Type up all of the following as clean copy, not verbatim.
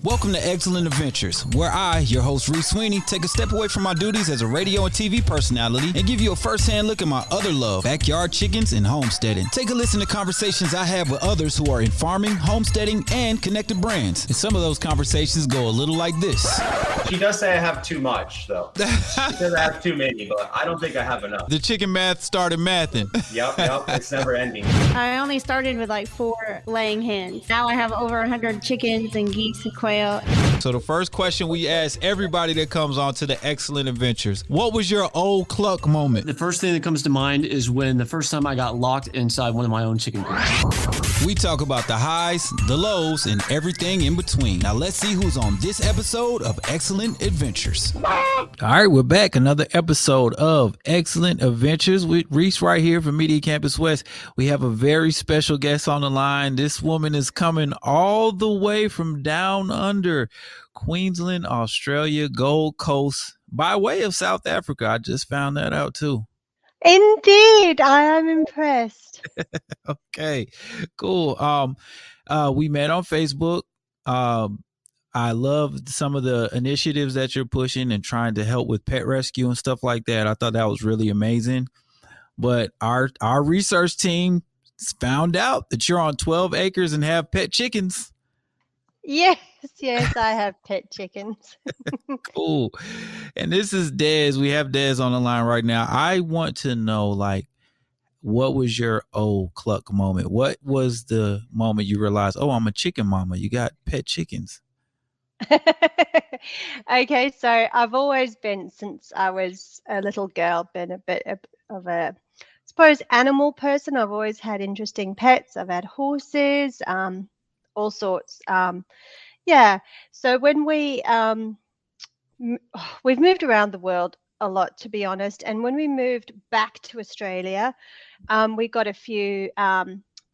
Welcome to Eggcellent Adventures, where I, your host Reec Swiney, take a step away from my duties as a radio and TV personality and give you a first-hand look at my other love, backyard chickens and homesteading. Take a listen to conversations I have with others who are in farming, homesteading, and connected brands. And some of those conversations go a little like this. She does say I have too much, though. She says I have too many, but I don't think I have enough. The chicken math started mathing. Yep, it's never ending. I only started with like 4 laying hens. Now I have over 100 chickens and geese and quail. So the first question we ask everybody that comes on to the Eggcellent Adventures, what was your old cluck moment? The first thing that comes to mind is when the first time I got locked inside one of my own chicken coops. We talk about the highs, the lows, and everything in between. Now let's see who's on this episode of Eggcellent Adventures. All right, we're back. Another episode of Eggcellent Adventures with Reec right here from Media Campus West. We have a very special guest on the line. This woman is coming all the way from down under Queensland, Australia, Gold Coast, by way of South Africa. I just found that out too. Indeed, I am impressed. Okay, cool. We met on Facebook. I love some of the initiatives that you're pushing and trying to help with pet rescue and stuff like that. I thought that was really amazing. But our research team found out that you're on 12 acres and have pet chickens. Yes, I have pet chickens. Cool. And this is Des. We have Des on the line right now. I want to know, like, what was your old cluck moment? What was the moment you realized, oh, I'm a chicken mama? You got pet chickens. Okay, so I've always been, since I was a little girl, been a bit of a, I suppose, animal person. I've always had interesting pets. I've had horses, all sorts. So when we've moved around the world a lot, to be honest, and when we moved back to Australia, we got a few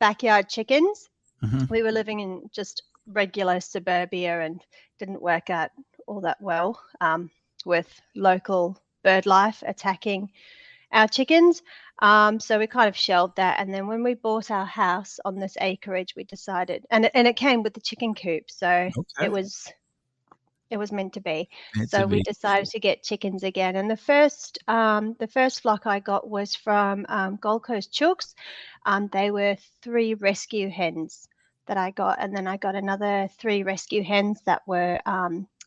backyard chickens. Mm-hmm. We were living in just regular suburbia and didn't work out all that well with local bird life attacking our chickens. So we kind of shelved that. And then when we bought our house on this acreage, we decided, and it came with the chicken coop. So okay. It was meant to be. We decided to get chickens again. And the first flock I got was from Gold Coast Chooks. They were 3 rescue hens that I got. And then I got another 3 rescue hens that were,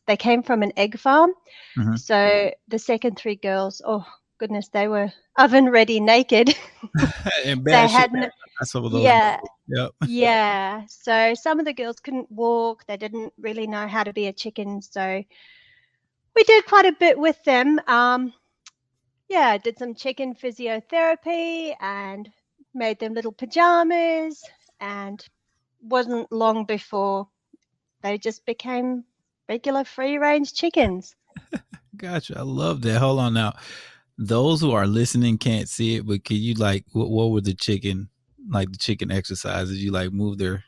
they came from an egg farm. Mm-hmm. So the second 3 girls, oh goodness, they were oven ready naked. And they had some of those. Yeah. Yep. Yeah. So some of the girls couldn't walk. They didn't really know how to be a chicken. So we did quite a bit with them. Did some chicken physiotherapy and made them little pajamas, and wasn't long before they just became regular free-range chickens. Gotcha. I love that. Hold on now. Those who are listening can't see it, but can you, like, what were the chicken exercises? You like move their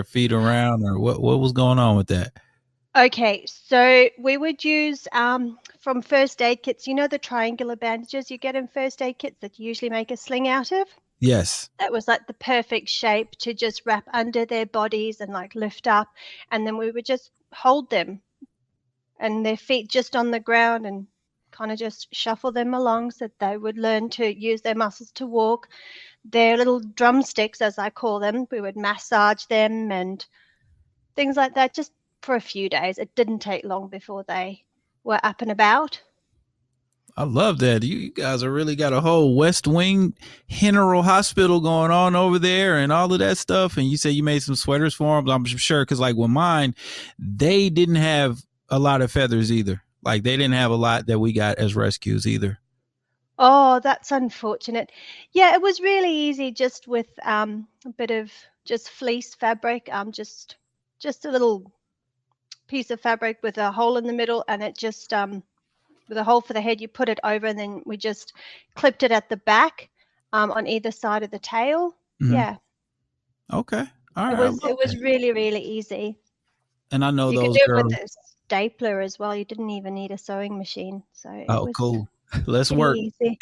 feet around, or what was going on with that? Okay, so we would use from first aid kits, the triangular bandages you get in first aid kits that you usually make a sling out of? Yes. That was like the perfect shape to just wrap under their bodies and like lift up. And then we would just hold them and their feet just on the ground and kind of just shuffle them along so that they would learn to use their muscles to walk. Their little drumsticks, as I call them, we would massage them and things like that just for a few days. It didn't take long before they were up and about. I love that. You guys have really got a whole West Wing General Hospital going on over there and all of that stuff. And you say you made some sweaters for them. I'm sure because, like, with mine, they didn't have a lot of feathers either. Like, they didn't have a lot that we got as rescues either. Oh, that's unfortunate. Yeah, it was really easy just with a bit of just fleece fabric, just a little piece of fabric with a hole in the middle, and it just with a hole for the head, you put it over, and then we just clipped it at the back on either side of the tail. Mm-hmm. Yeah. Okay. All right. It was really, really easy. And I know you those could do girls. it with a stapler as well. You didn't even need a sewing machine. So cool. Let's work. Easy.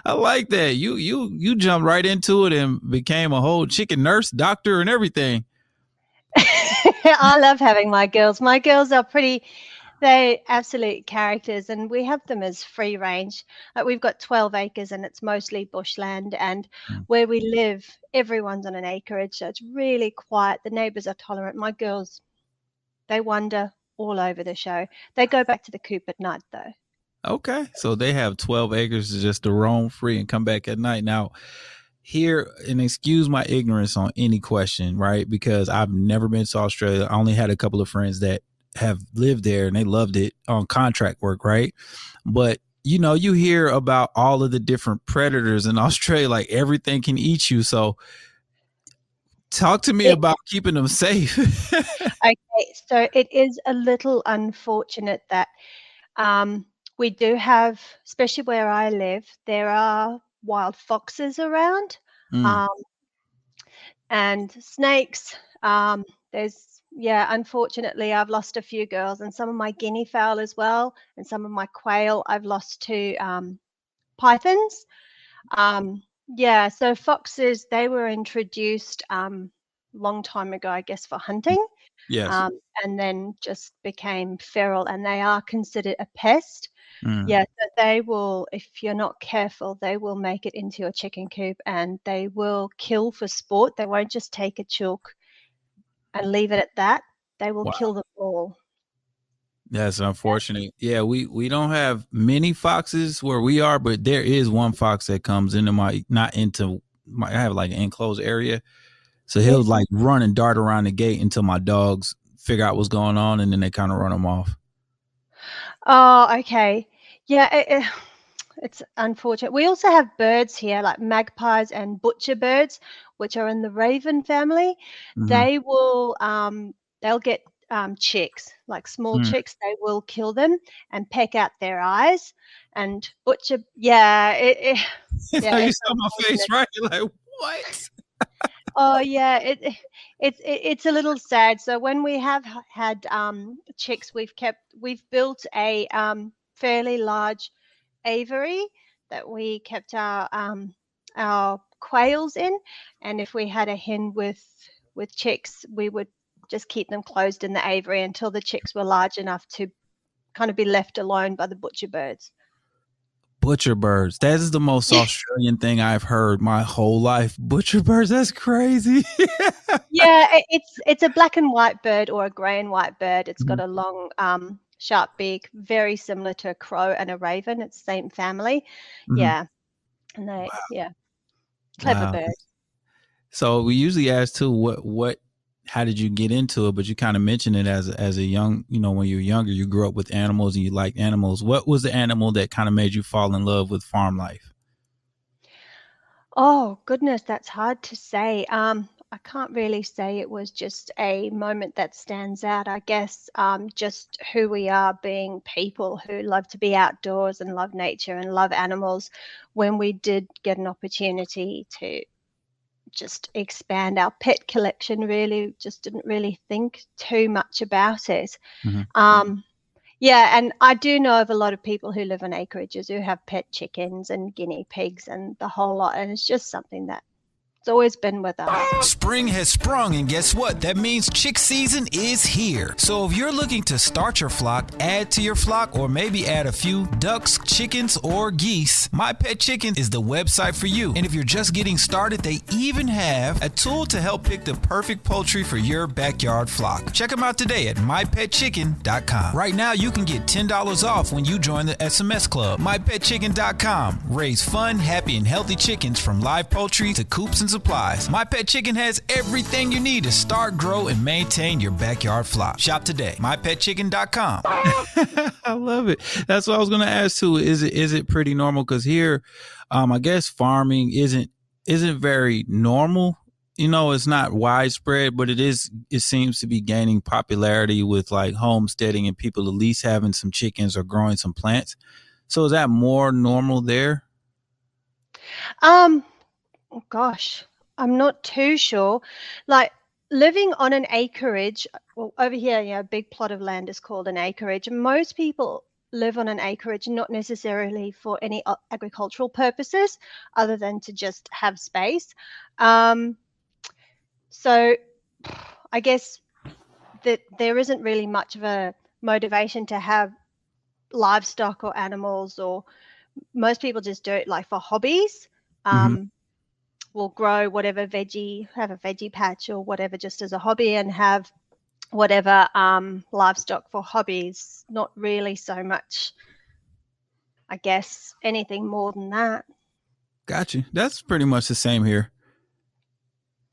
I like that. You jumped right into it and became a whole chicken nurse, doctor, and everything. I love having my girls. My girls are they're absolute characters, and we have them as free range. Like, we've got 12 acres and it's mostly bushland, and where we live, everyone's on an acreage, so it's really quiet. The neighbors are tolerant. My girls, they wander all over the show. They go back to the coop at night, though. Okay, so they have 12 acres just to roam free and come back at night. Now, here, and excuse my ignorance on any question, right? Because I've never been to Australia. I only had a couple of friends that have lived there and they loved it on contract work, right? But you hear about all of the different predators in Australia, like everything can eat you. So talk to me about keeping them safe. Okay, so it is a little unfortunate that we do have, especially where I live, there are wild foxes around, and snakes. Unfortunately, I've lost a few girls, and some of my guinea fowl as well, and some of my quail I've lost to pythons. So foxes, they were introduced long time ago, I guess, for hunting. Yes. And then just became feral, and they are considered a pest. Yeah, so they will, if you're not careful, they will make it into your chicken coop, and they will kill for sport. They won't just take a chook and leave it at that. They will kill them all. That's unfortunate. Yeah, we don't have many foxes where we are, but there is one fox that comes into I have like an enclosed area. So he'll like run and dart around the gate until my dogs figure out what's going on, and then they kind of run him off. Oh, okay. Yeah, it's unfortunate. We also have birds here, like magpies and butcher birds, which are in the raven family. They will, they'll get chicks, like small chicks. They will kill them and peck out their eyes. And butcher, You saw my face, right? You're like, what? Oh yeah, it's a little sad. So when we have had chicks, we've built a fairly large aviary that we kept our quails in, and if we had a hen with chicks, we would just keep them closed in the aviary until the chicks were large enough to kind of be left alone by the butcher birds. Butcher birds. That is the most Australian thing I've heard my whole life. Butcher birds, that's crazy. Yeah, it's a black and white bird or a grey and white bird. It's got a long sharp beak, very similar to a crow and a raven. It's the same family. Yeah. And they clever birds. So we usually ask too, how did you get into it? But you kind of mentioned it as a young, when you were younger, you grew up with animals and you liked animals. What was the animal that kind of made you fall in love with farm life? Oh, goodness, that's hard to say. I can't really say it was just a moment that stands out. I guess just who we are, being people who love to be outdoors and love nature and love animals. When we did get an opportunity to just expand our pet collection, really just didn't really think too much about it. And I do know of a lot of people who live on acreages who have pet chickens and guinea pigs and the whole lot, and it's just something that it's always been with us. Spring has sprung, and guess what? That means chick season is here. So if you're looking to start your flock, add to your flock, or maybe add a few ducks, chickens, or geese, My Pet Chicken is the website for you. And if you're just getting started, they even have a tool to help pick the perfect poultry for your backyard flock. Check them out today at mypetchicken.com. Right now, you can get $10 off when you join the SMS Club. mypetchicken.com. Raise fun, happy, and healthy chickens from live poultry to coops and supplies. My Pet Chicken has everything you need to start, grow, and maintain your backyard flock. Shop today. mypetchicken.com. I love it. That's what I was going to ask too. Is it pretty normal? Because here, I guess farming isn't very normal. It's not widespread, but it seems to be gaining popularity with like homesteading and people at least having some chickens or growing some plants. So is that more normal there? Oh gosh, I'm not too sure. Like living on an acreage, well, over here, a big plot of land is called an acreage. Most people live on an acreage, not necessarily for any agricultural purposes other than to just have space. So I guess that there isn't really much of a motivation to have livestock or animals, or most people just do it like for hobbies. Will grow whatever veggie, have a veggie patch or whatever just as a hobby, and have whatever livestock for hobbies. Not really so much, I guess, anything more than that. Gotcha. That's pretty much the same here.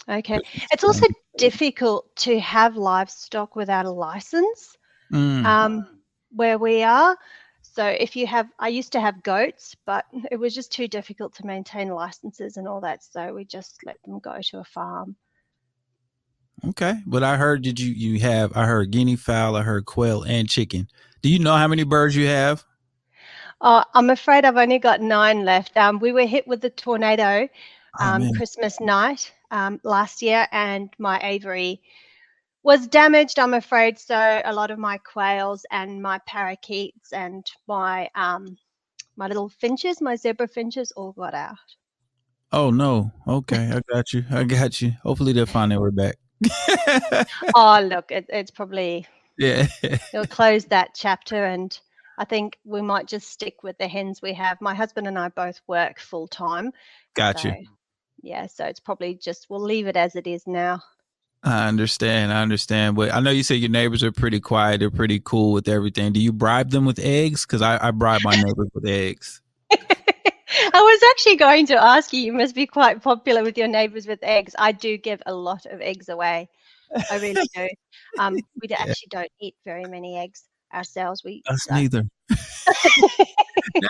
Okay. It's also difficult to have livestock without a license where we are. So if you have, I used to have goats, but it was just too difficult to maintain licenses and all that. So we just let them go to a farm. Okay. But I heard I heard guinea fowl, I heard quail and chicken. Do you know how many birds you have? I'm afraid I've only got 9 left. We were hit with the tornado Christmas night last year, and my aviary was damaged, I'm afraid. So a lot of my quails and my parakeets and my my little finches, my zebra finches, all got out. Oh no. Okay, I got you. Hopefully they'll find their way back. Oh, look, it's probably You'll close that chapter, and I think we might just stick with the hens we have. My husband and I both work full time. Gotcha. Yeah, so it's probably just, we'll leave it as it is now. I understand. But I know you say your neighbors are pretty quiet. They're pretty cool with everything. Do you bribe them with eggs? Because I bribe my neighbors with eggs. I was actually going to ask you, you must be quite popular with your neighbors with eggs. I do give a lot of eggs away. I really do. We actually don't eat very many eggs ourselves. Us neither. Now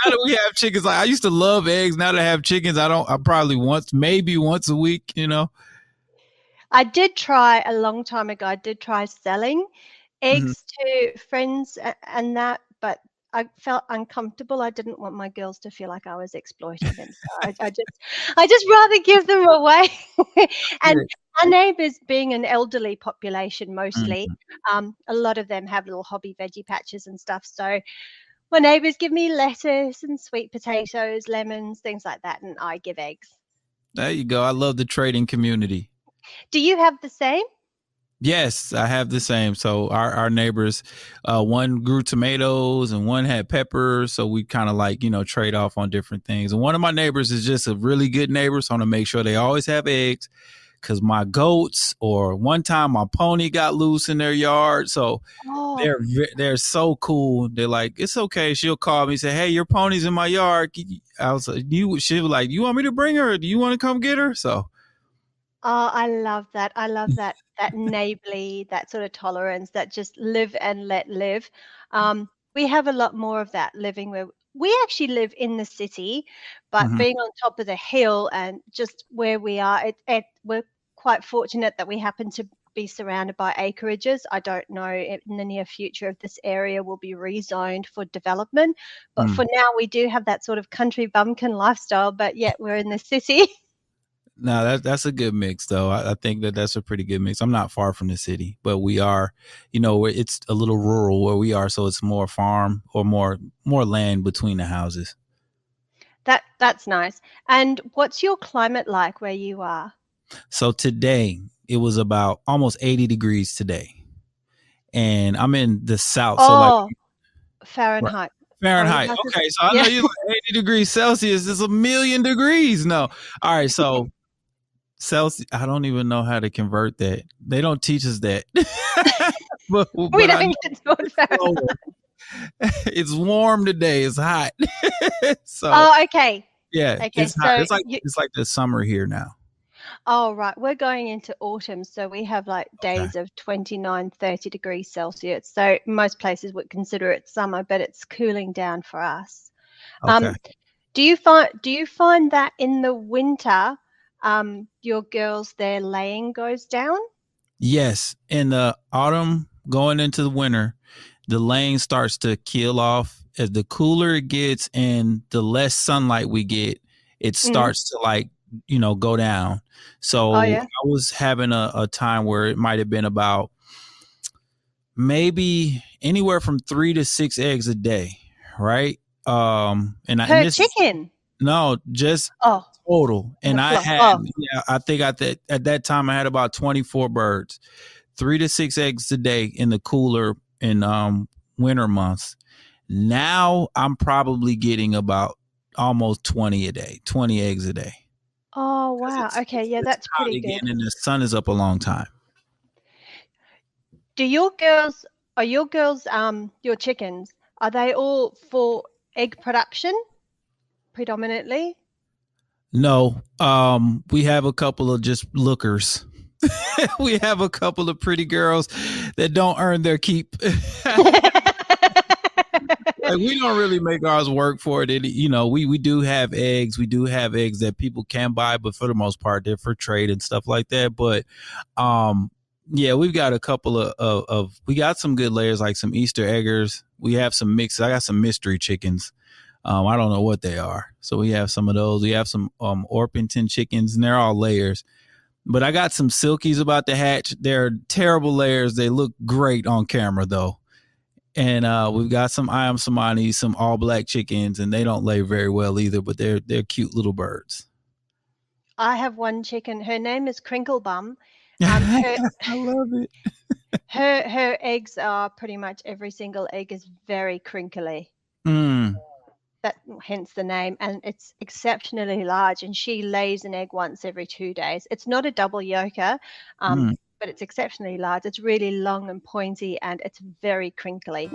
that we have chickens, like I used to love eggs. Now that I have chickens, I probably maybe once a week, I did try a long time ago. I did try selling eggs to friends and that, but I felt uncomfortable. I didn't want my girls to feel like I was exploiting them. So I just rather give them away. And our neighbours, being an elderly population mostly, a lot of them have little hobby veggie patches and stuff. So my neighbours give me lettuce and sweet potatoes, lemons, things like that, and I give eggs. There you go. I love the trading community. Do you have the same? Yes, I have the same. So our neighbors, one grew tomatoes and one had peppers. So we kind of like, trade off on different things. And one of my neighbors is just a really good neighbor. So I want to make sure they always have eggs, because my goats, or one time my pony got loose in their yard. So they're so cool. They're like, it's okay. She'll call me and say, hey, your pony's in my yard. I was like, she was like, you want me to bring her? Or do you want to come get her? So. Oh, I love that. I love that neighborly, that sort of tolerance, that just live and let live. We have a lot more of that living where we actually live in the city, but being on top of the hill and just where we are, we're quite fortunate that we happen to be surrounded by acreages. I don't know in the near future if this area will be rezoned for development, but for now we do have that sort of country bumpkin lifestyle, but yet we're in the city. No, that's a good mix, though. I think that's a pretty good mix. I'm not far from the city, but we are, it's a little rural where we are. So it's more farm or more land between the houses. That's nice. And what's your climate like where you are? So today it was about almost 80 degrees today. And I'm in the south. Oh, so like Fahrenheit. Fahrenheit. Okay. So I know you're like 80 degrees Celsius. It's 1,000,000 degrees. No. All right. So Celsius, I don't even know how to convert that. They don't teach us that. but we don't get to Fahrenheit. It's warm today. It's hot. So. Oh, okay. Yeah. Okay. It's hot. It's like the summer here now. Oh, right. We're going into autumn. So we have like days of 29, 30 degrees Celsius. So most places would consider it summer, but it's cooling down for us. Okay. Do you find that in the winter, your girls, their laying goes down? Yes. In the autumn, going into the winter, the laying starts to kill off. As the cooler it gets and the less sunlight we get, it starts to go down. So I was having a time where it might have been about maybe anywhere from 3 to 6 eggs a day, right? Per chicken? No, just total. And I think at that time I had about 24 birds. 3 to 6 eggs a day in the cooler and winter months. Now I'm probably getting about almost 20 a day, 20 eggs a day. Oh, wow. Okay. Yeah, that's pretty good. Again, and the sun is up a long time. Are your chickens, are they all for egg production predominantly? No, we have a couple of just lookers. We have a couple of pretty girls that don't earn their keep. Like, we don't really make ours work for it. We do have eggs. We do have eggs that people can buy, but for the most part, they're for trade and stuff like that. But yeah, we've got a couple of we got some good layers, like some Easter eggers. We have some mixed. I got some mystery chickens. I don't know what they are. So we have some of those. We have some Orpington chickens, and they're all layers. But I got some silkies about to hatch. They're terrible layers. They look great on camera, though. And we've got some Ayam some all black chickens, and they don't lay very well either, but they're cute little birds. I have one chicken. Her name is Crinklebum. I love it. Her eggs are pretty much every single egg is very crinkly. That hence the name, and it's exceptionally large. And she lays an egg once every 2 days. It's not a double yolker, but it's exceptionally large. It's really long and pointy, and it's very crinkly.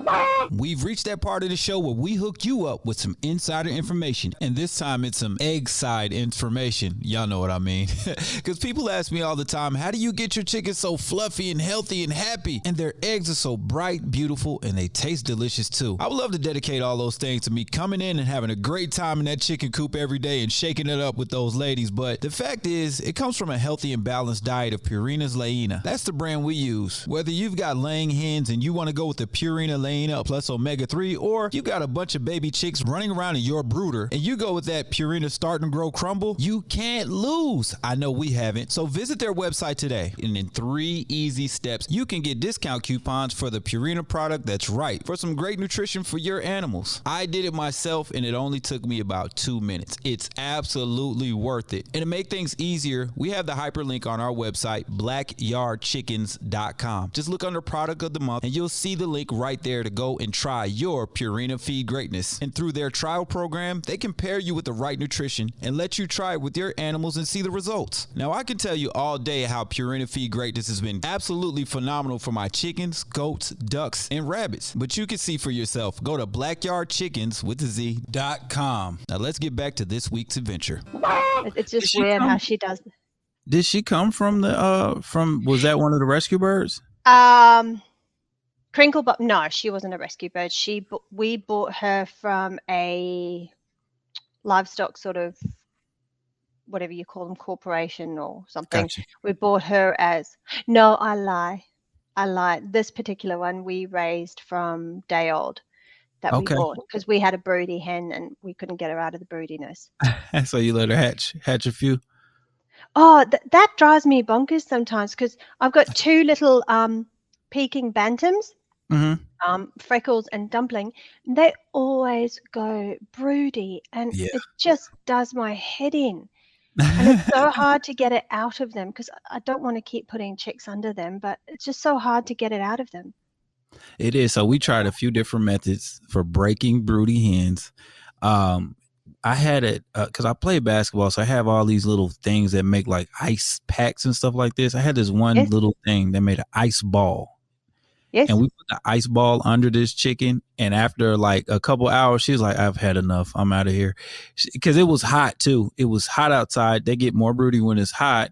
We've reached that part of the show where we hook you up with some insider information, and this time it's some egg side information. Y'all know what I mean. Because people ask me all the time, how do you get your chickens so fluffy and healthy and happy? And their eggs are so bright, beautiful, and they taste delicious too. I would love to dedicate all those things to me coming in and having a great time in that chicken coop every day and shaking it up with those ladies. But the fact is, it comes from a healthy and balanced diet of Purina's Layina. That's the brand we use. Whether you've got laying hens and you want to go with the Purina Layina plus omega-3, or you got a bunch of baby chicks running around in your brooder and you go with that Purina Start and Grow Crumble, you can't lose. I know we haven't. So visit their website today, and in 3 easy steps, you can get discount coupons for the Purina product that's right for some great nutrition for your animals. I did it myself, and it only took me about 2 minutes. It's absolutely worth it. And to make things easier, we have the hyperlink on our website, BlackYardChickens.com. Just look under product of the month and you'll see the link right there to go and try your Purina Feed Greatness. And through their trial program, they can pair you with the right nutrition and let you try it with your animals and see the results. Now, I can tell you all day how Purina Feed Greatness has been absolutely phenomenal for my chickens, goats, ducks, and rabbits. But you can see for yourself. Go to BlackYardChickens.com. Now let's get back to this week's adventure. It's just weird how she does it. Did she come from was that one of the rescue birds? Crinklebum. No, she wasn't a rescue bird. We bought her from a livestock sort of, whatever you call them, corporation or something. Gotcha. We bought her no, I lie. This particular one we raised from day old that we bought because we had a broody hen and we couldn't get her out of the broodiness. So you let her hatch a few? Oh, that drives me bonkers sometimes because I've got 2 little Peking bantams, Freckles and Dumpling. And they always go broody, and it just does my head in. And it's so hard to get it out of them because I don't want to keep putting chicks under them, but it's just so hard to get it out of them. It is. So we tried a few different methods for breaking broody hens. I had it because I play basketball, so I have all these little things that make like ice packs and stuff like this. I had this one little thing that made an ice ball. Yes. And we put the ice ball under this chicken, and after like a couple hours, she was like, I've had enough. I'm out of here. Because it was hot too. It was hot outside. They get more broody when it's hot.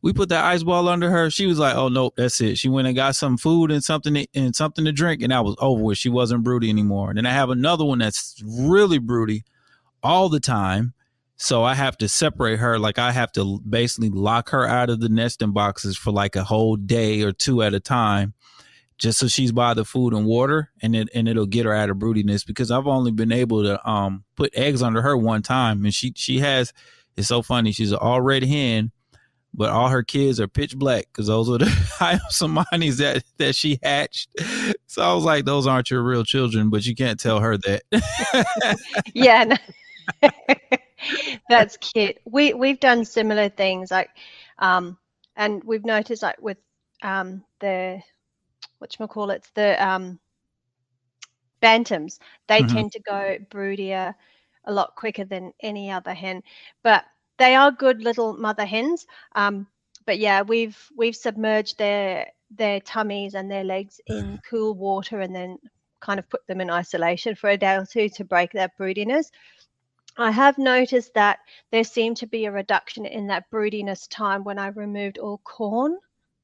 We put that ice ball under her. She was like, oh, nope, that's it. She went and got some food and something to drink, and that was over with. She wasn't broody anymore. And then I have another one that's really broody all the time. So I have to separate her. Like I have to basically lock her out of the nesting boxes for like a whole day or 2 at a time, just so she's by the food and water, and it'll get her out of broodiness, because I've only been able to put eggs under her one time. And she has, it's so funny, she's an all red hen, but all her kids are pitch black because those are the Somanis that she hatched. So I was like, those aren't your real children, but you can't tell her that. Yeah. No. That's cute. We've done similar things, like and we've noticed, like with the whatchamacallits, the bantams, they tend to go broodier a lot quicker than any other hen, but they are good little mother hens. But yeah, we've submerged their tummies and their legs in cool water and then kind of put them in isolation for a day or two to break that broodiness. I have noticed that there seemed to be a reduction in that broodiness time when I removed all corn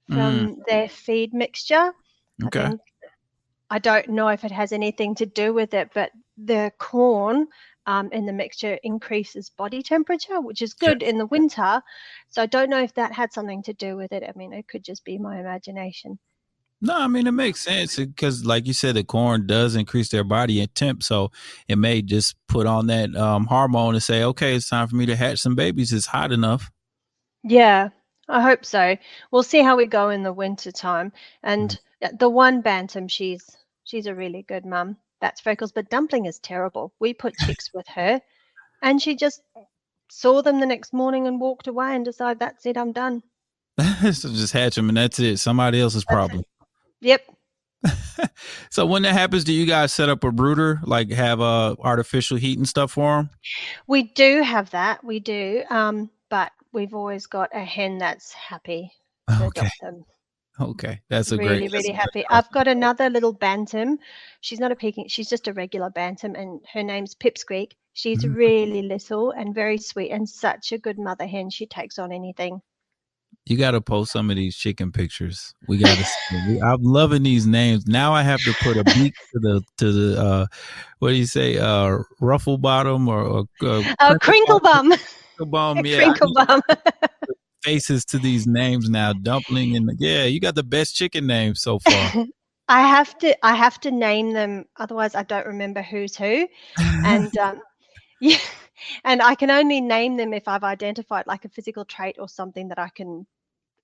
from their feed mixture. Okay. I don't know if it has anything to do with it, but the corn in the mixture increases body temperature, which is good in the winter. So I don't know if that had something to do with it. I mean, it could just be my imagination. No, I mean, it makes sense because, like you said, the corn does increase their body temp. So it may just put on that hormone and say, okay, it's time for me to hatch some babies. It's hot enough. Yeah, I hope so. We'll see how we go in the winter time. And the one bantam, she's a really good mum. That's Freckles, but Dumpling is terrible. We put chicks with her and she just saw them the next morning and walked away and decided, that's it, I'm done. So just hatch them and that's it. Somebody else's problem. Yep. So when that happens, do you guys set up a brooder, like have artificial heat and stuff for them? We do have that. We do. But we've always got a hen that's happy to adopt them. Okay. That's a really, really happy. I've got another little bantam. She's not a Peking. She's just a regular bantam, and her name's Pipsqueak. She's really little and very sweet and such a good mother hen. She takes on anything. You got to post some of these chicken pictures. We got to. I'm loving these names. Now I have to put a beak to the what do you say? Ruffle bottom or crinkle bum. Crinkle bum. Yeah. Crinkle bum. Faces to these names now. Dumpling and you got the best chicken names so far. I have to name them, otherwise I don't remember who's who. And yeah, and I can only name them if I've identified like a physical trait or something that I can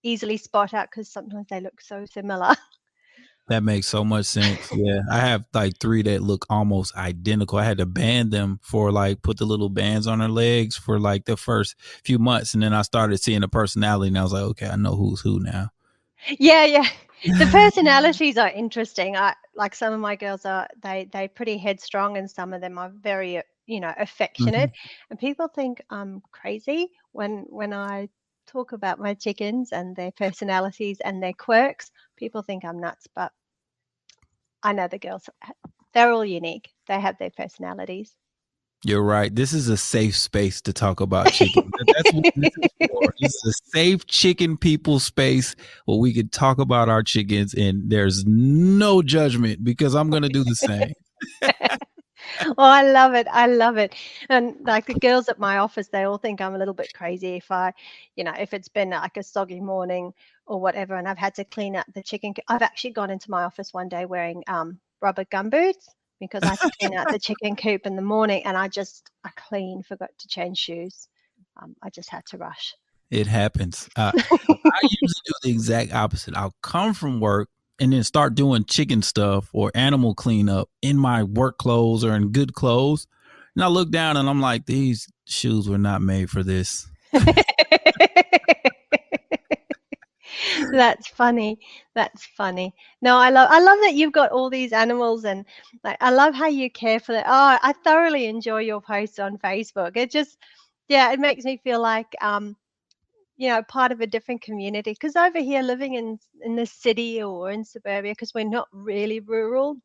easily spot out, because sometimes they look so similar. That makes so much sense. Yeah. I have like 3 that look almost identical. I had to band them for put the little bands on their legs for the first few months. And then I started seeing the personality and I was like, okay, I know who's who now. Yeah. The personalities are interesting. Like some of my girls are, they're pretty headstrong and some of them are very, affectionate. And people think I'm crazy when I talk about my chickens and their personalities and their quirks. People think I'm nuts, but I know the girls, they're all unique. They have their personalities. You're right. This is a safe space to talk about chicken. That's what this is for. It's a safe chicken people space where we can talk about our chickens and there's no judgment, because I'm going to do the same. Oh, I love it. I love it. And like the girls at my office, they all think I'm a little bit crazy if it's been like a soggy morning or whatever, and I've had to clean out the chicken. I've actually gone into my office one day wearing rubber gumboots because I had to clean out the chicken coop in the morning, and I forgot to change shoes. I just had to rush. It happens. I usually do the exact opposite. I'll come from work and then start doing chicken stuff or animal cleanup in my work clothes or in good clothes. And I look down and I'm like, these shoes were not made for this. That's funny. No, I love that you've got all these animals, and I love how you care for them. Oh, I thoroughly enjoy your posts on Facebook. It just, it makes me feel like, part of a different community, because over here living in the city or in suburbia, because we're not really rural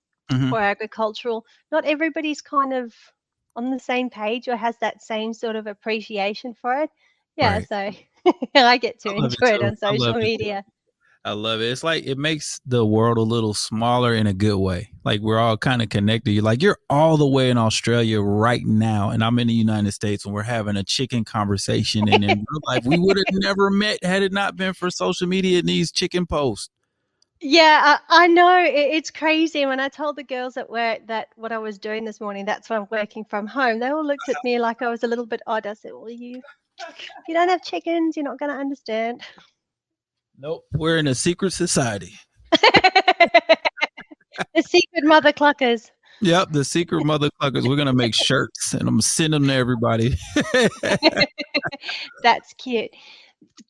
or agricultural, not everybody's kind of on the same page or has that same sort of appreciation for it. Right. So I get to enjoy it on social media. I love it. It's like it makes the world a little smaller in a good way. Like we're all kind of connected. You're all the way in Australia right now, and I'm in the United States, and we're having a chicken conversation. And in real life, we would have never met had it not been for social media and these chicken posts. Yeah, I know. It's crazy. When I told the girls at work that what I was doing this morning, that's why I'm working from home, they all looked at me like I was a little bit odd. I said, well, if you don't have chickens, you're not going to understand. Nope. We're in a secret society. The secret mother cluckers. Yep, the secret mother cluckers. We're going to make shirts and I'm going to send them to everybody. That's cute.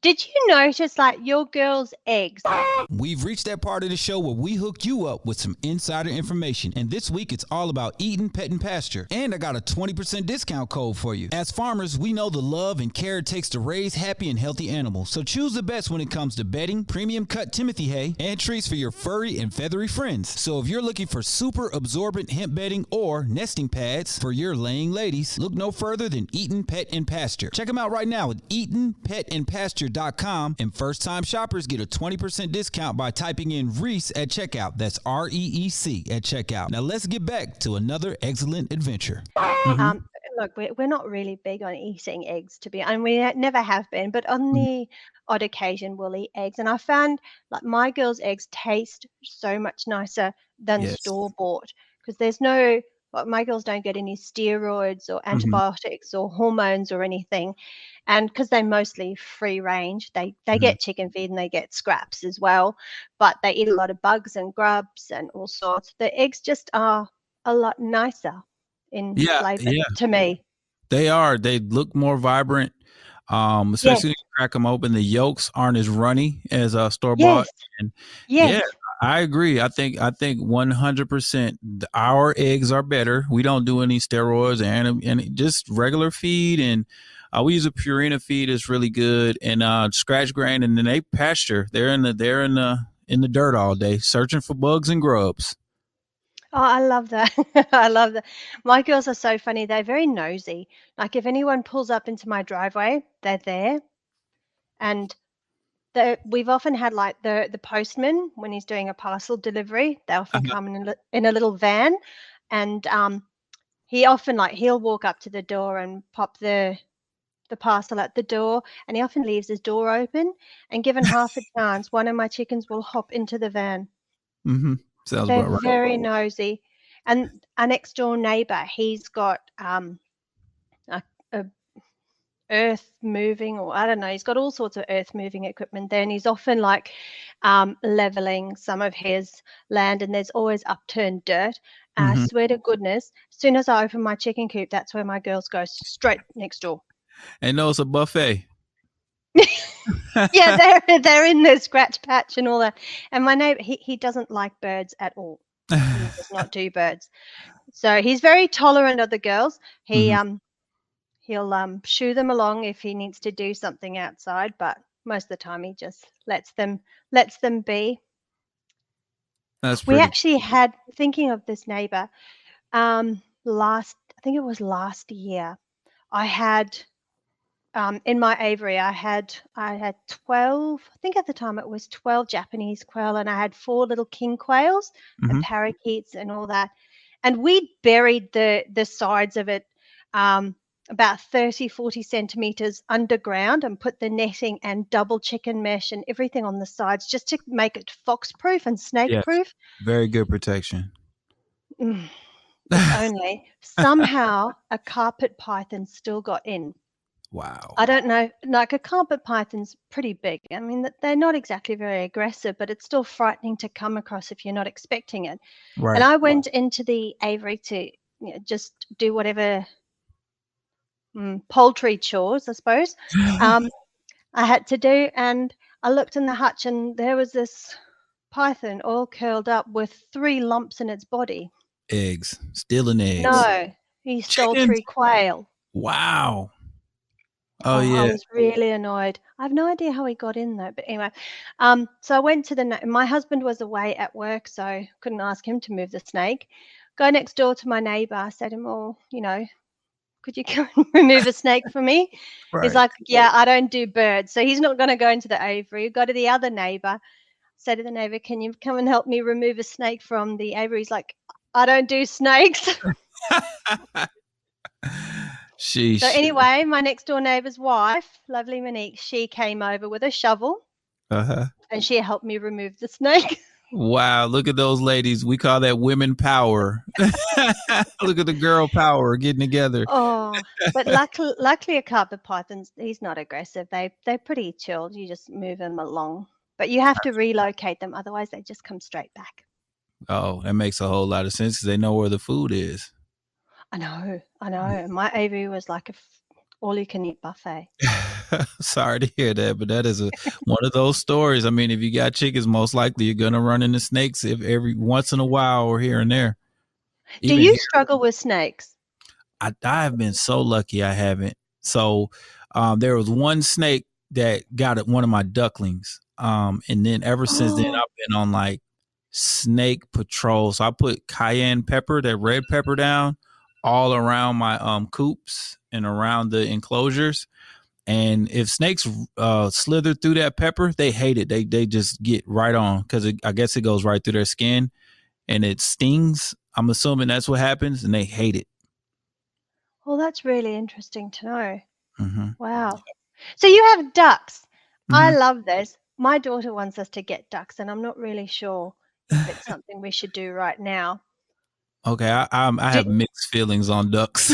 Did you notice, like, your girl's eggs? We've reached that part of the show where we hook you up with some insider information. And this week, it's all about eating, pet, and pasture. And I got a 20% discount code for you. As farmers, we know the love and care it takes to raise happy and healthy animals. So choose the best when it comes to bedding, premium cut Timothy hay, and treats for your furry and feathery friends. So if you're looking for super absorbent hemp bedding or nesting pads for your laying ladies, look no further than Eaton Pet and Pasture. Check them out right now at EatonPetAndPasture.com, and first-time shoppers get a 20% discount by typing in Reec at checkout. That's REEC at checkout. Now let's get back to another excellent adventure. Look, we're not really big on eating eggs, and we never have been, but on the odd occasion we'll eat eggs. And I found, like, my girl's eggs taste so much nicer than store-bought, because there's no, like, my girls don't get any steroids or antibiotics or hormones or anything. And because they're mostly free range, they get chicken feed and they get scraps as well, but they eat a lot of bugs and grubs and all sorts. The eggs just are a lot nicer in flavor to me. They are. They look more vibrant, especially when you crack them open. The yolks aren't as runny as store-bought. Yes. I agree. I think 100% our eggs are better. We don't do any steroids and just regular feed, and we use a Purina feed. It's really good, and scratch grain, and then they pasture. They're in the dirt all day, searching for bugs and grubs. Oh, I love that. I love that. My girls are so funny. They're very nosy. Like, if anyone pulls up into my driveway, they're there. And we've often had, like, the postman, when he's doing a parcel delivery, they often come in a little van. And he often, like, he'll walk up to the door and pop the parcel at the door. And he often leaves his door open. And given half a chance, one of my chickens will hop into the van. Mm-hmm. Sounds They're about right. very nosy. And our next door neighbor, he's got a earth moving, or I don't know, he's got all sorts of earth moving equipment there, and he's often, like, leveling some of his land, and there's always upturned dirt. I swear to goodness, as soon as I open my chicken coop, that's where my girls go, straight next door. And no, it's a buffet. Yeah, they're in the scratch patch and all that. And my neighbor, he doesn't like birds at all. He does not do birds. So he's very tolerant of the girls. He'll shoo them along if he needs to do something outside, but most of the time he just lets them be. That's pretty. We actually had, thinking of this neighbor, I think it was last year, I had in my aviary, I had 12, I think at the time it was 12 Japanese quail, and I had 4 little king quails and parakeets and all that. And we buried the sides of it about 30, 40 centimeters underground, and put the netting and double chicken mesh and everything on the sides just to make it fox proof and snake proof. Very good protection. If only. Somehow a carpet python still got in. Wow. I don't know, like, a carpet python's pretty big. I mean, they're not exactly very aggressive, but it's still frightening to come across if you're not expecting it. Right. And I went into the aviary to just do whatever poultry chores, I suppose, I had to do. And I looked in the hutch, and there was this python all curled up with 3 lumps in its body. Eggs. Stealing eggs. No, he stole 3 quail. Wow. Oh, yeah. I was really annoyed. I have no idea how he got in, though. But anyway, so I went to my husband was away at work, so couldn't ask him to move the snake. Go next door to my neighbor. I said to him, "Oh, could you go and remove a snake for me?" Right. He's like, "Yeah, I don't do birds." So he's not going to go into the aviary. Go to the other neighbor. Said to the neighbor, "Can you come and help me remove a snake from the aviary?" He's like, "I don't do snakes." Sheesh. So anyway, my next door neighbor's wife, lovely Monique, she came over with a shovel, and she helped me remove the snake. Wow, look at those ladies. We call that women power. Look at the girl power getting together. Oh, but luckily a carpet python, he's not aggressive. They're pretty chilled. You just move them along, but you have to relocate them, otherwise they just come straight back. Oh, that makes a whole lot of sense, because they know where the food is. I know. My aviary was like a all-you-can-eat buffet. Sorry to hear that, but that is one of those stories. I mean, if you got chickens, most likely you're gonna run into snakes if every once in a while or here and there. Do Even you here, struggle with snakes? I have been so lucky I haven't. So there was one snake that got at one of my ducklings. And then ever since then Oh, I've been on like snake patrol. So I put cayenne pepper, that red pepper down all around my coops and around the enclosures. And if snakes slither through that pepper, they hate it. They just get right on because I guess it goes right through their skin and it stings. I'm assuming that's what happens, and they hate it. well, that's really interesting to know. Mm-hmm. Wow. So you have ducks. I Mm-hmm. love this. My daughter wants us to get ducks, and I'm not really sure if it's something we should do right now. Okay, I Do, have mixed feelings on ducks.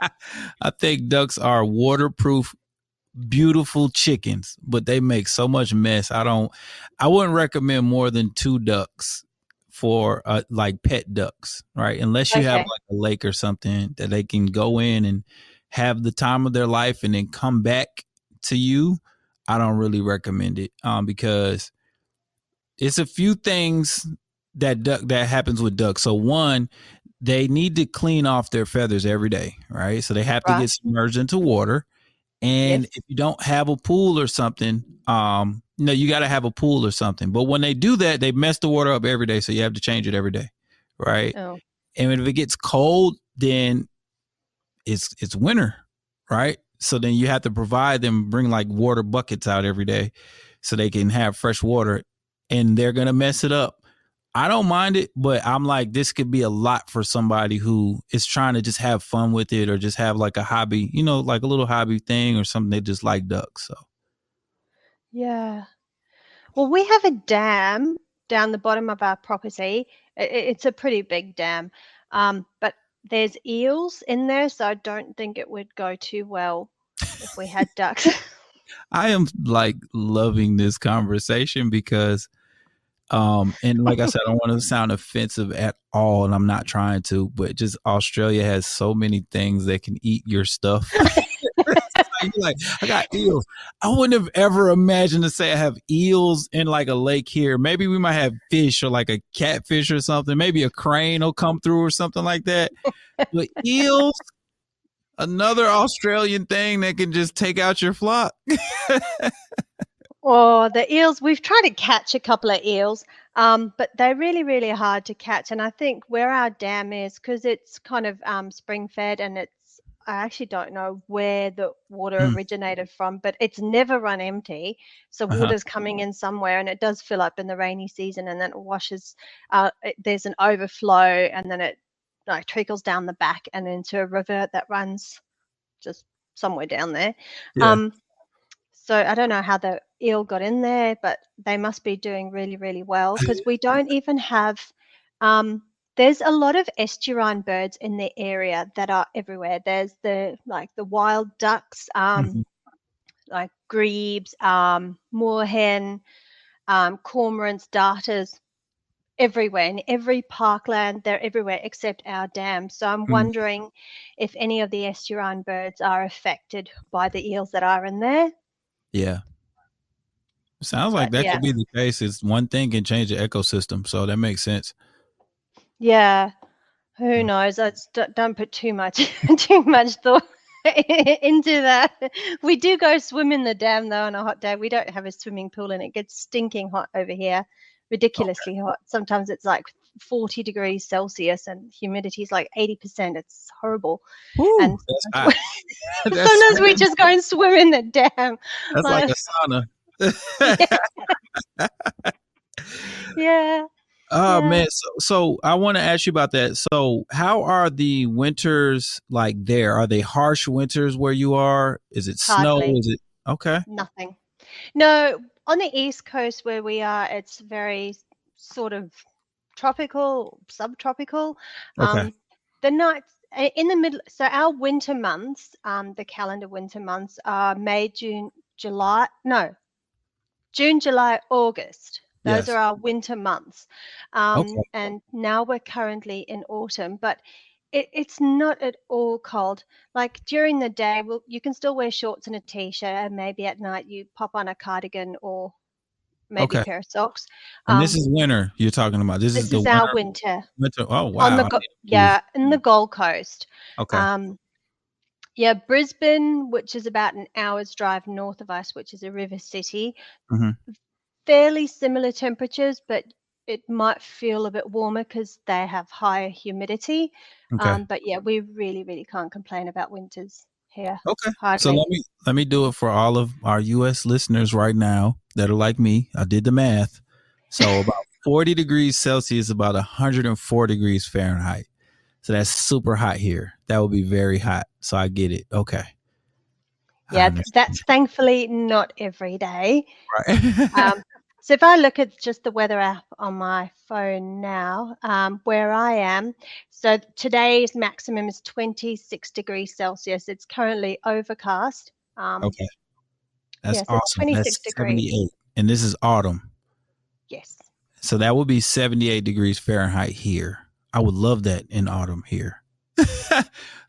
I think ducks are waterproof, beautiful chickens, but they make so much mess. I wouldn't recommend more than 2 ducks for like pet ducks, right? Unless you have okay. like a lake or something that they can go in and have the time of their life and then come back to you. I don't really recommend it because it's a few things that happens with ducks. So one, they need to clean off their feathers every day, right? So they have to Right. get submerged into water. And Yes. if you don't have a pool or something, you got to have a pool or something. But when they do that, they mess the water up every day. So you have to change it every day, right? Oh, And if it gets cold, then it's winter, right? So then you have to provide them, bring like water buckets out every day so they can have fresh water, and they're going to mess it up. I don't mind it, but I'm like, this could be a lot for somebody who is trying to just have fun with it or just have like a hobby, like a little hobby thing or something. They just like ducks. So, yeah. Well, we have a dam down the bottom of our property. It's a pretty big dam, but there's eels in there, so I don't think it would go too well if we had ducks. I am like loving this conversation because and like I said, I don't want to sound offensive at all, and I'm not trying to, but just Australia has so many things that can eat your stuff. You're like, I got eels. I wouldn't have ever imagined to say I have eels in like a lake here. Maybe we might have fish or like a catfish or something. Maybe a crane will come through or something like that. But eels, another Australian thing that can just take out your flock. Or the eels, we've tried to catch a couple of eels, but they're really, really hard to catch. And I think where our dam is, because it's kind of spring fed and I actually don't know where the water Mm. originated from, but it's never run empty. So Uh-huh. water's coming in somewhere and it does fill up in the rainy season and then it washes, there's an overflow and then it like trickles down the back and into a river that runs just somewhere down there. Yeah. So I don't know how the eel got in there, but they must be doing really, really well because we don't even have. There's a lot of estuarine birds in the area that are everywhere. There's the wild ducks, Mhm. like grebes, moorhen, cormorants, darters, everywhere in every parkland. They're everywhere except our dam. So I'm Mm. wondering if any of the estuarine birds are affected by the eels that are in there. Yeah. Sounds like But that yeah. could be the case. It's one thing can change the ecosystem. So that makes sense. Yeah, who Mm. knows? Don't put too much too much thought into that. We do go swim in the dam though on a hot day. We don't have a swimming pool and it gets stinking hot over here, ridiculously hot. Sometimes it's like 40 degrees Celsius and humidity is like 80%. It's horrible. Woo, And that's hot. sometimes we just go and swim in the dam. That's like Like, a sauna. yeah. Oh Yeah. man, so I want to ask you about that. So how are the winters like there? Are they harsh winters where you are? Is it snow? Hardly. Is it okay? Nothing. No, on the East Coast where we are, it's very sort of tropical, subtropical. Okay. The nights in the middle, so our winter months, the calendar winter months are May, June, July. No, June, July, August. Those Yes. are our winter months. Okay. And now we're currently in autumn, but It's not at all cold. Like during the day, you can still wear shorts and a t-shirt, and maybe at night you pop on a cardigan or maybe a pair of socks. And this is winter you're talking about. This is the our winter. Winter. Oh On wow. in the Gold Coast. Okay. Yeah, Brisbane, which is about an hour's drive north of us, which is a river city. Fairly similar temperatures, but it might feel a bit warmer because they have higher humidity. But yeah, we really, really can't complain about winters here. Okay. Hardly. So let me do it for all of our US listeners right now that are like me. I did the math. So about 40 degrees Celsius, about 104 degrees Fahrenheit. So that's super hot here. That would be very hot. So I get it. Okay. Yeah, that's thankfully not every day. Right. So if I look at just the weather app on my phone now, where I am, so today's maximum is 26 degrees Celsius. It's currently overcast. Okay. That's so awesome. 26 That's degrees. 78. And this is autumn. Yes. So that would be 78 degrees Fahrenheit here. I would love that in autumn here.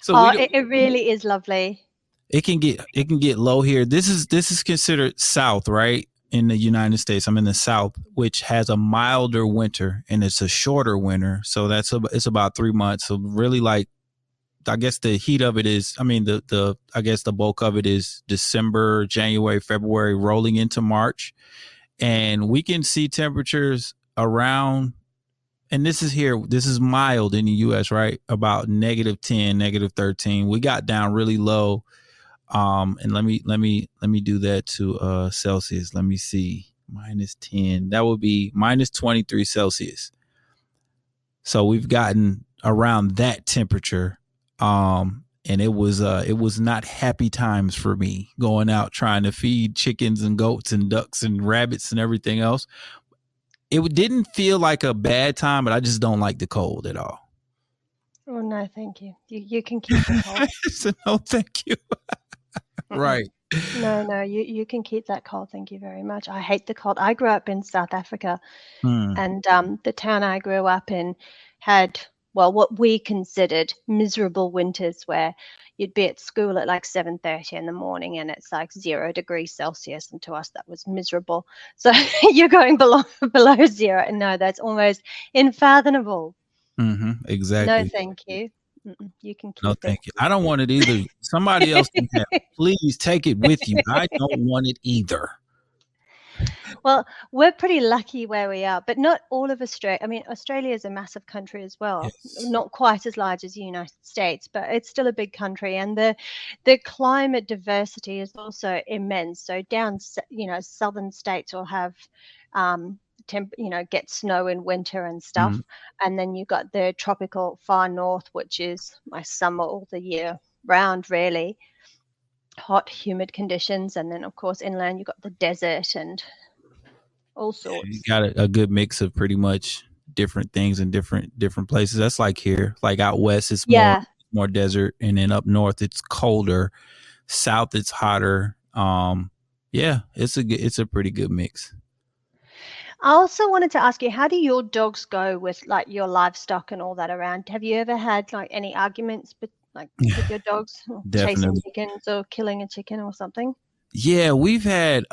So it really is lovely. It can get low here. This is considered south, right? In the United States. I'm in the South, which has a milder winter and it's a shorter winter. So it's about 3 months. So really, like, I guess the heat of it is, I guess the bulk of it is December, January, February, rolling into March. And we can see temperatures around, and this is mild in the US, right? About -10, -13. We got down really low. And let me do that to Celsius. Let me see. -10. That would be -23 Celsius. So we've gotten around that temperature. And it was not happy times for me going out trying to feed chickens and goats and ducks and rabbits and everything else. It didn't feel like a bad time, but I just don't like the cold at all. Oh no, thank you. You can keep the cold. So, no, thank you. Right. No, you can keep that cold. Thank you very much. I hate the cold. I grew up in South Africa, and the town I grew up in had, well, what we considered miserable winters where you'd be at school at like 7:30 in the morning and it's like 0 degrees Celsius, and to us that was miserable. So you're going below zero, and no, that's almost unfathomable. Exactly. No, thank you. You can keep No, it. thank you. I don't want it either. Somebody else can have it. Please take it with you. I don't want it either. Well, we're pretty lucky where we are, but not all of Australia. I mean, Australia is a massive country as well. Yes. Not quite as large as the United States, but it's still a big country, and the climate diversity is also immense. So down, southern states will have get snow in winter and stuff, and then you've got the tropical far north, which is my summer all the year round, really hot, humid conditions, and then of course inland you've got the desert and all sorts. You got a good mix of pretty much different things in different places. That's like here, like out west, it's more desert, and then up north it's colder. South it's hotter. It's a pretty good mix. I also wanted to ask you, how do your dogs go with like your livestock and all that around? Have you ever had like any arguments with your dogs chasing chickens or killing a chicken or something? Yeah, we've had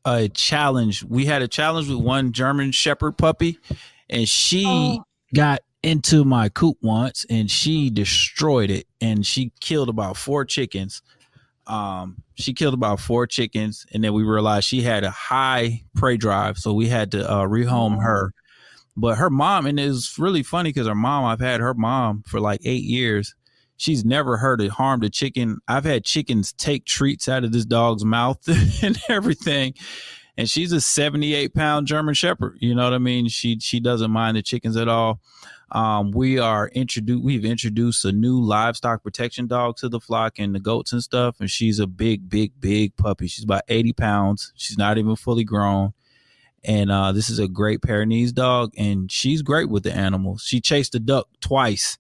a challenge. We had a challenge with one German Shepherd puppy, and she got into my coop once and she destroyed it, and she killed about 4 chickens. And then we realized she had a high prey drive, so we had to rehome her. But her mom, and it's really funny because I've had her mom for like 8 years. She's never harmed a chicken. I've had chickens take treats out of this dog's mouth and everything. And she's a 78-pound German Shepherd. You know what I mean? She doesn't mind the chickens at all. We've introduced a new livestock protection dog to the flock and the goats and stuff. And she's a big, big, big puppy. She's about 80 pounds. She's not even fully grown. And this is a Great Pyrenees dog, and she's great with the animals. She chased a duck twice.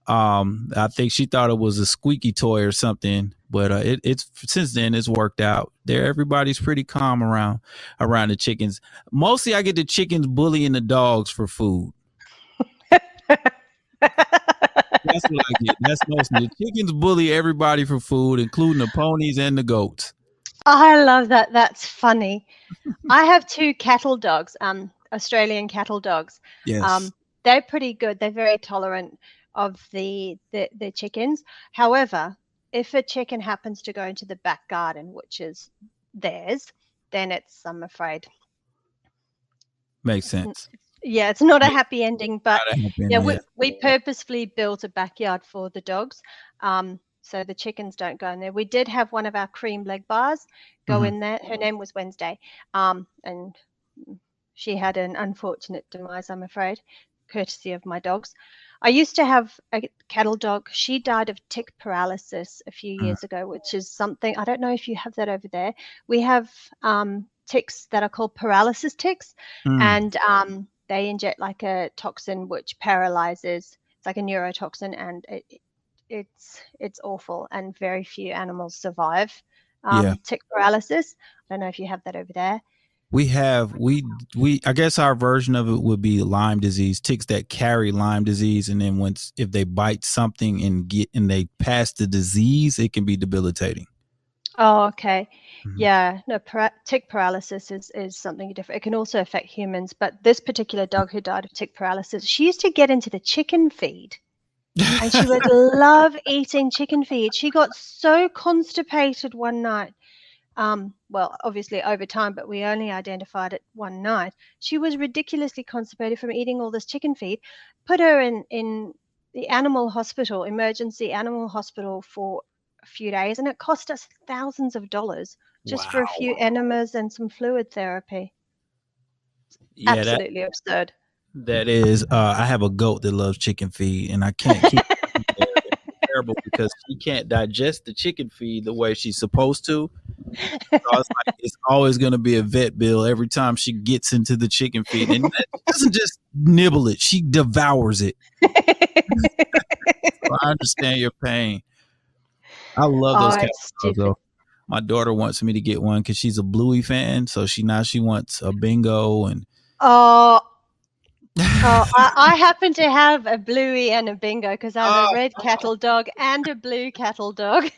I think she thought it was a squeaky toy or something, but it's since then it's worked out. Everybody's pretty calm around the chickens. Mostly I get the chickens bullying the dogs for food. That's what I get. That's mostly the chickens bully everybody for food, including the ponies and the goats. I love that. That's funny. I have 2 cattle dogs, Australian cattle dogs. Yes. They're pretty good. They're very tolerant of the chickens. However, if a chicken happens to go into the back garden, which is theirs, then I'm afraid. Makes sense. Yeah, it's not a happy ending, but we purposefully built a backyard for the dogs. So the chickens don't go in there. We did have one of our cream leg bars go in there. Her name was Wednesday. And she had an unfortunate demise, I'm afraid, courtesy of my dogs. I used to have a cattle dog. She died of tick paralysis a few years ago, which is something, I don't know if you have that over there. We have ticks that are called paralysis ticks, and they inject like a toxin which paralyzes. It's like a neurotoxin, and it's awful, and very few animals survive tick paralysis. I don't know if you have that over there. We have I guess our version of it would be Lyme disease, ticks that carry Lyme disease, and then if they bite something and they pass the disease, it can be debilitating. Oh, okay. Yeah, no, tick paralysis is something different. It can also affect humans, but this particular dog who died of tick paralysis, she used to get into the chicken feed, and she would love eating chicken feed. She got so constipated one night. Well, obviously over time, but we only identified it one night. She was ridiculously constipated from eating all this chicken feed. Put her in the animal hospital, emergency animal hospital, for a few days, and it cost us thousands of dollars just for a few enemas and some fluid therapy. Yeah, absolutely absurd. That is, I have a goat that loves chicken feed, and I can't keep it terrible because she can't digest the chicken feed the way she's supposed to. So it's always going to be a vet bill every time she gets into the chicken feed, and she doesn't just nibble it; she devours it. So I understand your pain. I love those cats, though. My daughter wants me to get one because she's a Bluey fan, so she wants a Bingo and. I happen to have a Bluey and a Bingo because I have a red cattle dog and a blue cattle dog.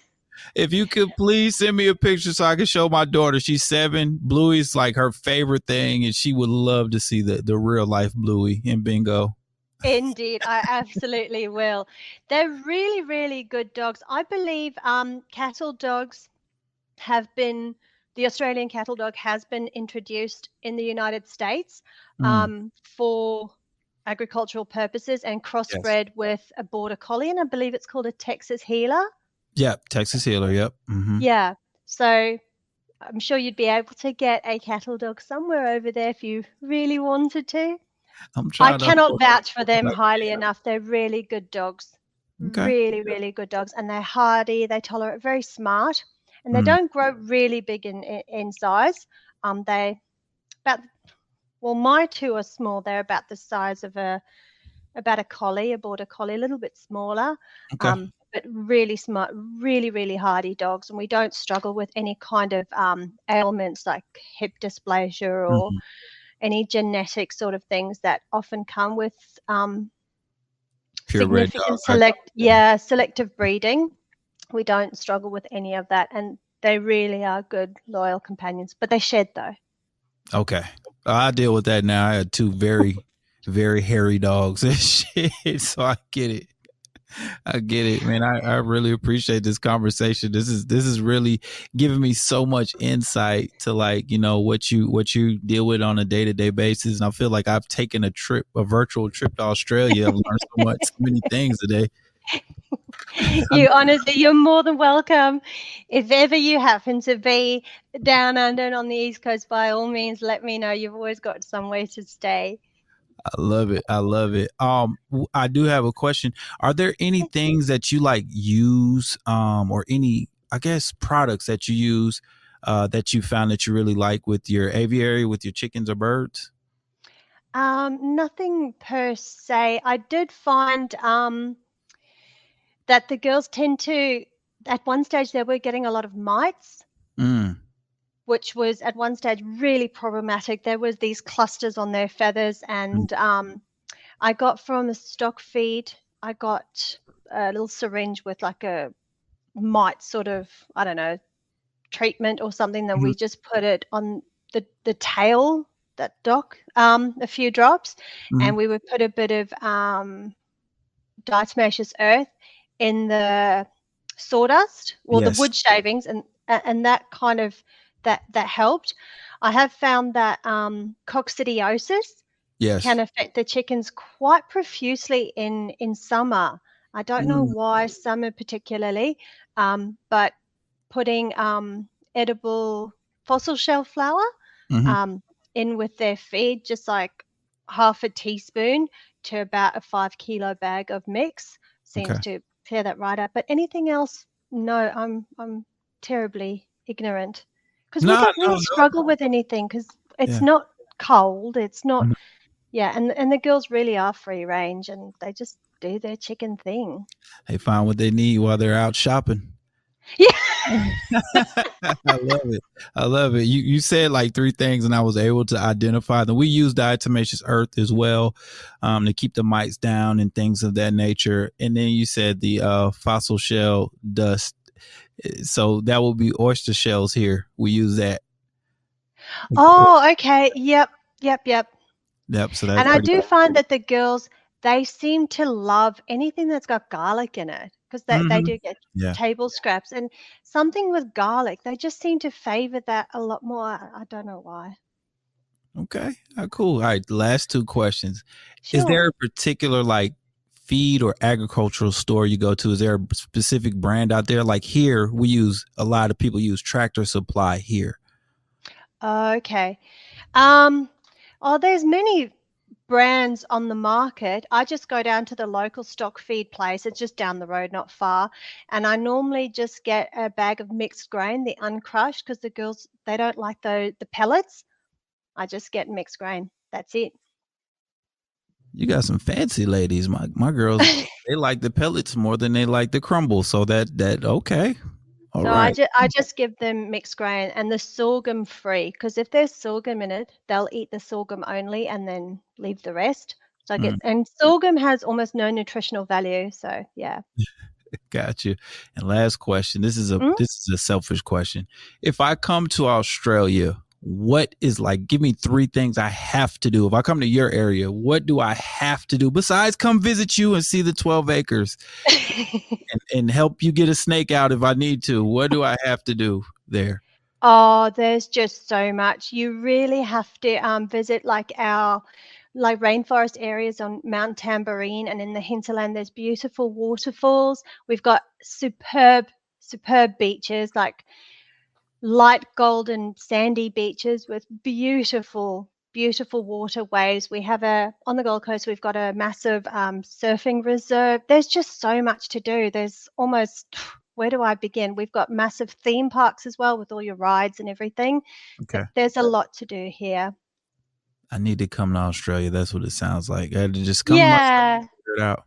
If you could please send me a picture so I can show my daughter. She's 7. Bluey's like her favorite thing, and she would love to see the real life Bluey and Bingo. Indeed, I absolutely will. They're really, really good dogs. I believe cattle dogs the Australian cattle dog has been introduced in the United States for agricultural purposes and crossbred with a border collie, and I believe it's called a Texas Healer. Yep, Texas Healer, yep. Mm-hmm. Yeah, so I'm sure you'd be able to get a cattle dog somewhere over there if you really wanted to. I cannot vouch for them highly enough. They're really good dogs. Okay. Really, really good dogs, and they're hardy, they tolerate, very smart. And they don't grow really big in size. My 2 are small. They're about the size of a collie, a border collie, a little bit smaller. Okay. But really smart, really, really hardy dogs. And we don't struggle with any kind of ailments like hip dysplasia or any genetic sort of things that often come with significant selective breeding. We don't struggle with any of that, and they really are good, loyal companions. But they shed, though. Okay, I deal with that now. I had 2 very, very hairy dogs and shit, so I get it. Man. I really appreciate this conversation. This is really giving me so much insight to what you deal with on a day-to-day basis, and I feel like I've taken a virtual trip to Australia. I've learned so many things today. You're more than welcome. If ever you happen to be down under on the East Coast, by all means, let me know. You've always got somewhere to stay. I love it. I do have a question. Are there any things that you use, or any, I guess, products that you use, that you found that you really like with your aviary, with your chickens or birds? Nothing per se. I did find that the girls tend to, at one stage, they were getting a lot of mites, which was at one stage really problematic. There was these clusters on their feathers, and I got from a stock feed, I got little syringe with like a mite sort of, I don't know, treatment or something. Then we just put it on the tail, that dock, a few drops, and we would put a bit of diatomaceous earth in the sawdust or the wood shavings, and that kind of that helped. I have found that coccidiosis can affect the chickens quite profusely in summer. I don't know why summer particularly, but putting edible fossil shell flour in with their feed, just like half a teaspoon to about a 5 kilo bag of mix, seems to clear that right up. But anything else, no, I'm terribly ignorant, because we don't really struggle with anything, because it's not cold, it's not and the girls really are free range, and they just do their chicken thing. They find what they need while they're out shopping. Yeah. I love it. You said like 3 things, and I was able to identify them. We use diatomaceous earth as well, to keep the mites down and things of that nature. And then you said the fossil shell dust. So that will be oyster shells here. We use that. Oh, okay. Yep. So that's, and I do find that the girls, they seem to love anything that's got garlic in it, because they do get table scraps, and something with garlic, they just seem to favor that a lot more. I don't know why. Okay. Cool. All right. Last 2 questions. Sure. Is there a particular like feed or agricultural store you go to? Is there a specific brand out there? Like here, a lot of people use Tractor Supply here. Okay. There's many brands on the market. I just go down to the local stock feed place. It's just down the road, not far. And I normally just get a bag of mixed grain, the uncrushed, because the girls, they don't like the pellets. I just get mixed grain. That's it. You got some fancy ladies. My girls, they like the pellets more than they like the crumble. So that okay. All right. I just give them mixed grain and the sorghum free, because if there's sorghum in it, they'll eat the sorghum only and then leave the rest. So and sorghum has almost no nutritional value. So yeah. Got you. And last question. This is a selfish question. If I come to Australia, what is like, give me 3 things I have to do. If I come to your area, what do I have to do besides come visit you and see the 12 acres and help you get a snake out if I need to? What do I have to do there? Oh, there's just so much. You really have to visit like our rainforest areas on Mount Tamborine, and in the hinterland there's beautiful waterfalls. We've got superb beaches, like light golden sandy beaches with beautiful water waves. We have on the Gold Coast, we've got a massive surfing reserve. There's just so much to do. There's almost, where do I begin? We've got massive theme parks as well with all your rides and everything. Okay. There's a lot to do here. I need to come to Australia. That's what it sounds like. I had to just come and figure it out.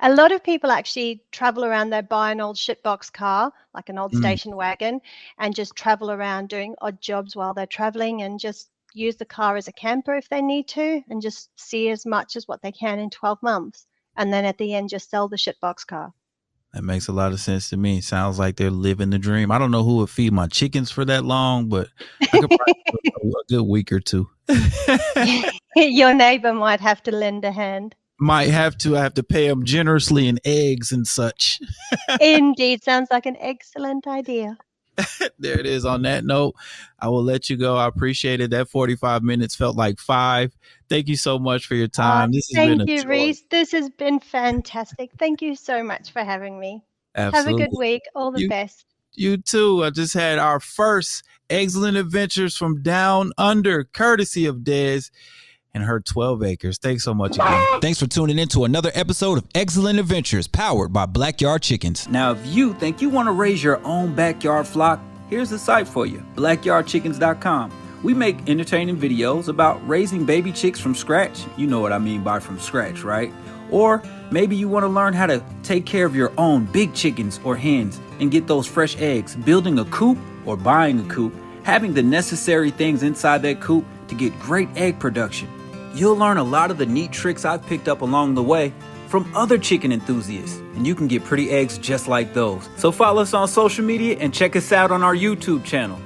A lot of people actually travel around. They buy an old shitbox car, like an old station wagon, and just travel around doing odd jobs while they're traveling, and just use the car as a camper if they need to, and just see as much as what they can in 12 months. And then at the end, just sell the shitbox car. That makes a lot of sense to me. Sounds like they're living the dream. I don't know who would feed my chickens for that long, but I could probably do a good week or 2. Your neighbor might have to lend a hand. Might have to. I have to pay them generously in eggs and such. Indeed. Sounds like an excellent idea. There it is. On that note, I will let you go. I appreciate it. That 45 minutes felt like 5. Thank you so much for your time. Thank you, Reece. This has been fantastic. Thank you so much for having me. Absolutely. Have a good week. All the best. You too. I just had our first Eggcellent Adventures from Down Under, courtesy of Des and her 12 acres. Thanks so much again. Thanks for tuning in to another episode of Eggcellent Adventures, powered by BlackYard Chickenz. Now, if you think you want to raise your own backyard flock, here's the site for you, BlackYardChickens.com. We make entertaining videos about raising baby chicks from scratch. You know what I mean by from scratch, right? Or maybe you want to learn how to take care of your own big chickens or hens and get those fresh eggs, building a coop or buying a coop, having the necessary things inside that coop to get great egg production. You'll learn a lot of the neat tricks I've picked up along the way from other chicken enthusiasts, and you can get pretty eggs just like those. So follow us on social media and check us out on our YouTube channel.